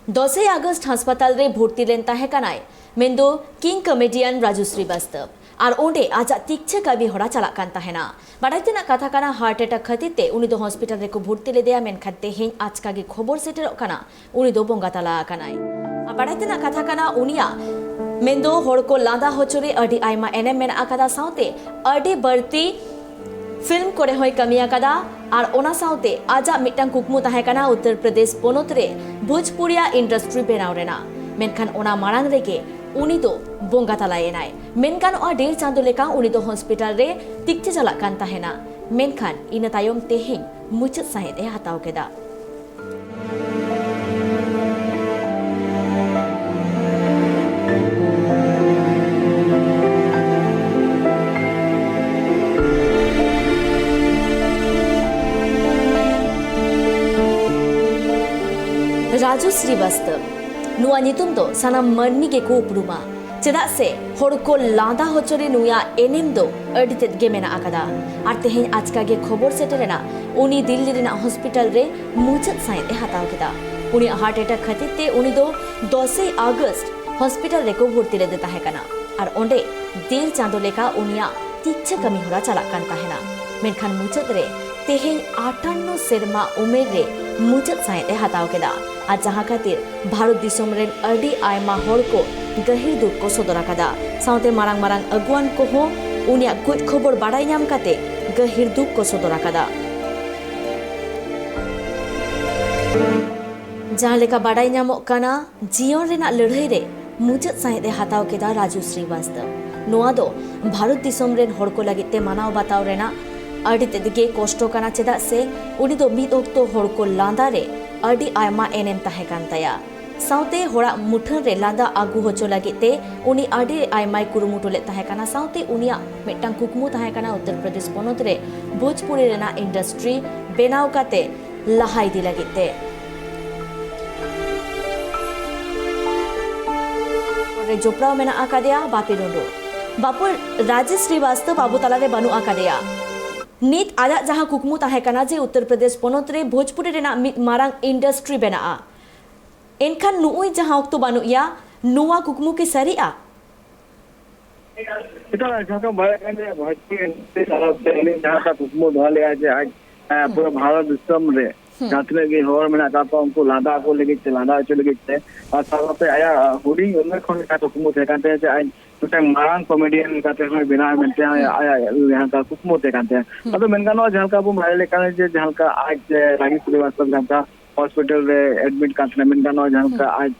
10 अगस्त हास्पाताल रे भर्ती लेन ताहे कनाय मेंदो किंग कमेडियन राजू श्रीवास्तव और ओंडे आजा तीक्ष्ण कवि हरा चला कान ताहेना बाडायतेना कथा काना हार्ट अटैक खातिर उनी दो हॉस्पिटल रे को भर्ती लेदेया मेनखान तेहें आजका गे खबर सेटेरोग काना उनी दो बोंगा तला कानाय बाडायतेना कथा काना उनिया मेंदो हर को लादा होचोरे अडी आयमा एनेम मेना आकादा साउते अडी बर्ती फिल्म करे होय कमिया कदा और ओना साउते आजा मिटन कुकमु ताहे काना उत्तर प्रदेश पोनोत रे भोजपुरिया इंडस्ट्री बेनाव रेना मेनखान ओना मारांग रेगे उनी दो बोंगा तलायेनाय मेनखान ओ डेढ़ चांदो लेका उनी दो हॉस्पिटल रे तिक्चे चला कान ताहेना मेनखान इना तायम तेहें मुचत साहेद ए हताव केदा राजू श्रीवास्तव नुआ नितुम दो सनाम मरनी के को उपरुमा चेदा से हर को लादा होचोरे नुया एनेम दो अडी तेद गे मेना आकादा आर तेहें आजका गे खबर सेटेरेना उनी दिल्ली रेना हॉस्पिटल रे मुचत साइड ए हताव केदा उनी हार्ट अटैक खातिर ते उनी दो 10 अगस्त हॉस्पिटल रे को भर्ती ले देता है कना और ओंडे डेढ़ चांदो लेका उनिया तीक्ष्ण कमी होरा चला कान ताहेना मेनखान मुचत रे तेहें 58 सेरमा उमेर रे मुचत साइड ए हताव केदा आज जहां खातिर भारत दिसोम रेन अडी आयमा हर को गहिर दुख को सदर आकादा साउते मारांग मारांग अगुआन को हो उनिया गुज खबर बाडाय नाम काते गहिर दुख को सदर आकादा जहां लेका बाडाय नामो काना जीवन रेना लड़ाई रे मुचत साइड ए हताव केदा राजू श्रीवास्तव नोआ दो भारत दिसोम रेन हर को लगिते मानाव बाताव रेना अडी तेदगे कष्ट काना चेदा से उनी दो मिद ओक्तो हर को लांदा रे अडी आयमा एनेम ताहे कान ताया साउते होड़ा मुठन रे लांदा आगु होचो लगिते उनी अडी आयमाय कुरुमुटु ले ताहे काना साउते उनिया मिटटांग कुकमु ताहे काना उत्तर प्रदेश पोनोत रे भोजपुरी रेना इंडस्ट्री बेनाव काते लहाई दी लगिते रे जोपराव मेना आकादेया बापी रोडो बापु राजू श्रीवास्तव बाबू तला रे बनु आकादेया नीत आजा जहां कुकमु ताहे काना जे उत्तर प्रदेश पोनोत रे भोजपुरी रेना मारांग इंडस्ट्री बेनाआ एनखान नुई जहां ओक्तो बानुया नुआ कुकमु की सरिया इतना जहां बड़े ने भोजपुरी से सारा पहले जहां का कुकमु धले आज आज पूरा भारत दिसम रे जातले के होर मेना का उनको लादा को लेके चलादा चले गए और सारा पे आया हुडी उनमें खोन का कुकमु थे काते से आज तो मारांग कॉमेडियन का ते बिना मेनते आया यहां का कुकमु थे काते अब मेनगानो जहां का वो मारे ले काने जे जहां का आज रागी श्रीवास्तव जहां का हॉस्पिटल रे एडमिट काते मेनगानो जहां का आज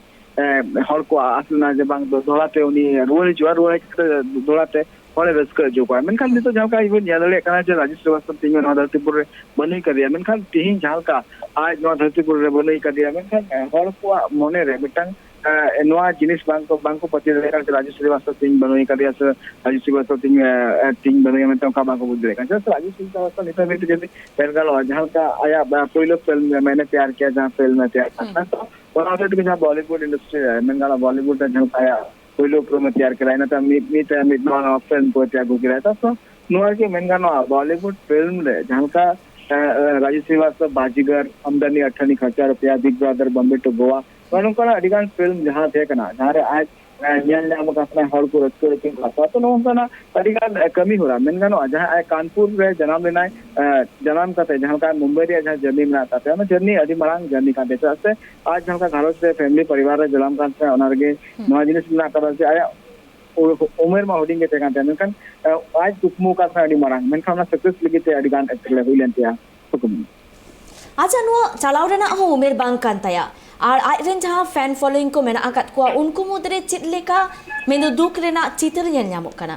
हर को असलना जे बांग दोलाते उनी रोल जुआ रोल दोलाते और रस्कर जो को मेनखान नितो जहां का इवन यादले काना जे राजू श्रीवास्तव तीन नौ धरतीपुर रे बनी कर दिया मेनखान तीन जहां का आज नौ धरतीपुर रे बनी कर दिया मेनखान हर को मने रे मिटंग नोआ जिनिस बांको पति लेकर राजू श्रीवास्तव तीन बनोई कर दिया सर राजू श्रीवास्तव तीन बनोई में तो का बांको बुझ लेकर सर राजू श्रीवास्तव नितो में जल्दी पेरगालो जहां का आया पहिलो फिल्म मैंने तैयार किया जहां फिल्म में तैयार करना तो और आगे के जहां बॉलीवुड इंडस्ट्री है मेनगाला बॉलीवुड का जहां आया पहिलो प्रोम तैयार कराई ना तो मीट नॉन फिल्म को तैयार को कराया तो नोआ के मेनगानो बॉलीवुड फिल्म रे जहां का राजू श्रीवास्तव बाजीगर आमदनी 28 खर्चा रुपया big brother Bombay to Goa नौका अडिगान फिल्म जहां थे कना जहां रे आज ᱧᱮᱞ ᱧᱟᱢ ᱠᱟᱛᱮ ᱦᱚᱲ ᱠᱚ ᱨᱟᱹᱥᱠᱟᱹ ᱨᱮᱠᱤᱱ ᱦᱟᱛᱟᱣᱟ ᱛᱚ ᱱᱚᱝᱠᱟᱱᱟᱜ ᱟᱹᱰᱤᱜᱟन ᱠᱟᱹᱢᱤ ᱦᱚᱨᱟ ᱢᱮᱱ ᱜᱟᱱᱚᱜᱼᱟ ᱡᱟᱦᱟᱸ कानपुर रे जन्म लेनाय जन्म काते जहां का मुंबई रे जहां जर्नी में आता है जर्नी अडी मारांग जर्नी काते से आज जहां का घरों से फैमिली परिवार रे जन्म काते ओना रे नवा जिनिस में आता से आया उमेर में होडिंग के काते मेनखान आज कुकमु का अडी मारांग मेनखान सक्सेस लगिते अडिगान एक्टर ले हुइलेंतिया कुकमु आजा नुआ चलाव रेना हो उमेर बांग कांताया और आजन जहां फैन फॉलोइंग को मेना आकात को उनको मुद्रे चित लेका मेनो दुख रेना चित्र येल ᱧᱟᱢᱚᱜ कना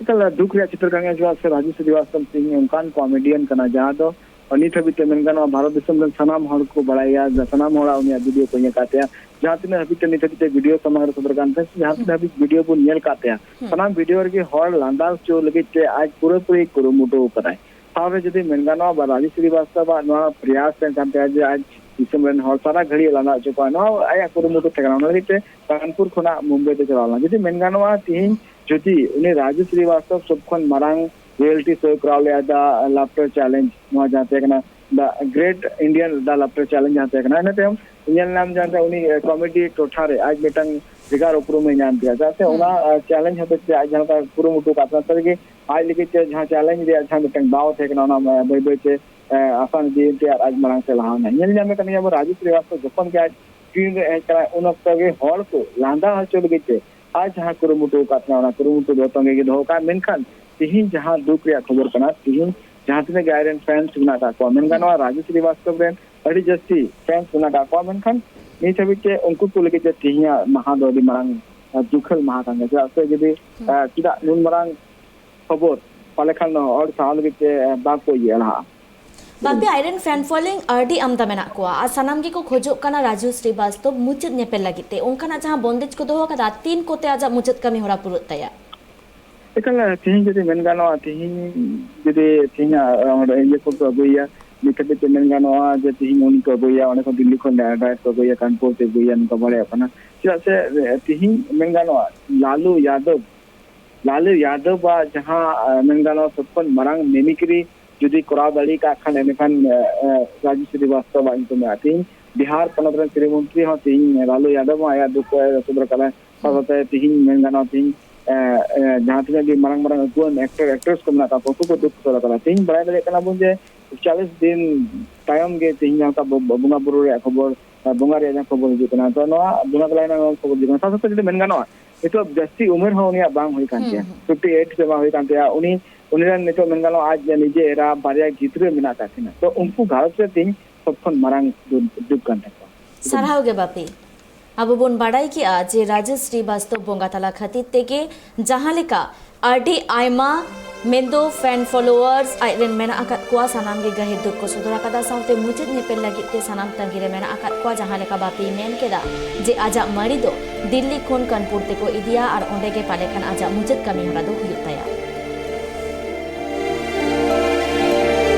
कल दुख रे चित्र कांगे जो से राजू श्रीवास्तव सिंह उनकान कॉमेडियन कना जहां तो अनित हबिते मेनगानो भारत दिसम सनाम हर को बड़ाया सनाम होड़ा उनिया वीडियो को काते जहां तने हबिते नित हबिते वीडियो समग्र सदर कांते जहां तने हबि वीडियो को नियल काते सनाम वीडियो रे हर लांदा चो लगे आज पूरे पूरे कुरुमुटो कराय सावे जदी मेनगानो राजू श्रीवास्तव नवा प्रयास कांते आज दिसम रेन हर सारा घड़ी लाना चुका नो आया कुरुमुटु ठेकाना नरिते कानपुर खोना मुंबई ते चलाना जदी मेनगानोआ तीन जदी उनी राजू श्रीवास्तव सबखन मारांग रियलिटी शो कराले दा लाफ्टर चैलेंज नो जाते कना the great Indian the laughter challenge जाते कना नते nyel nam jante uni comedy tothare aj metang jigar uprum e nyam dia jate ona challenge hote che aj jana purum utu katna targe aj ligi che jaha challenge dia jaha metang baw thekna ona bai bai che asan di te aj marang se lahana nyel nyam kan ya Raju Srivastav jokon ke aj screen re kara un okta ge hor ko landa hachol ge che aj jaha purum utu katna ona purum utu dotonge ge dhoka menkan tihin jaha duk ria khobor kana tihin jaha tine gairen fans na ta ko men ganwa Raju Srivastav ren adi jasti fans na ta ko men kan ni chabi ke unku tu lagi je tihinya mahadodi marang dukhal mahakanga ja se jadi tidak nun marang khobor palekhan or sahal ge ba ko yela Bapi Iron fan following RD amda mena ko a sanam gi ko khojok kana Raju Srivastav muchit nepel lagite onkana jaha bondage ko doho kada 3 kote aja muchit kami hora purut taya ekala tihin jadi men ganwa tihin jadi tihinya ye ko goya nikate te men ganwa je tihin un ko goya one ko dilli khon direct ko goya kanpur te goya ko bale apana sila se tihin men ganwa Lalu Yadav ba jaha men ganwa sopon marang mimicry judi kora dali ka khan enekan Raju Srivastav ba into atin Bihar Panadran Sri Mantri ho tihin Lalu Yadav aya duk subra kala sabate tihin men ganwa tihin जहाँ तक कि मरंग मरंग गुन actors को मना का photo को दुख करा करा तीन बड़ा बड़े कना बुंजे 40 दिन टाइम के तीन जहाँ का बुंगा बुरु रे खबर बुंगा रे जहाँ खबर जो कना तो नवा बुंगा कलाई ना खबर जो कना साथ साथ जो मेन गाना itu जस्ती उम्र हो उनिया बांग हुई कांते 58 से बांग हुई कांते उनी उनिरन नितो मेन गाना आज निजे एरा बारिया गितरे मिना का थिना तो उनको भारत से तीन सबखन मरंग दुख कांते sarhau ge bapi Abu bon badai ki je Raju Srivastav bongatala khatir tege jaha leka RD Aima mendo fan followers Iron mena akat kwa sanam ge gahe duk ko sudara kada saute muchit nepel lagi te sanam tangire mena akat kwa jaha leka bapi men keda je aja mari do Delhi khon Kanpur te ko idia ar onde ge palekhan aja muchit kami hora do huyut taya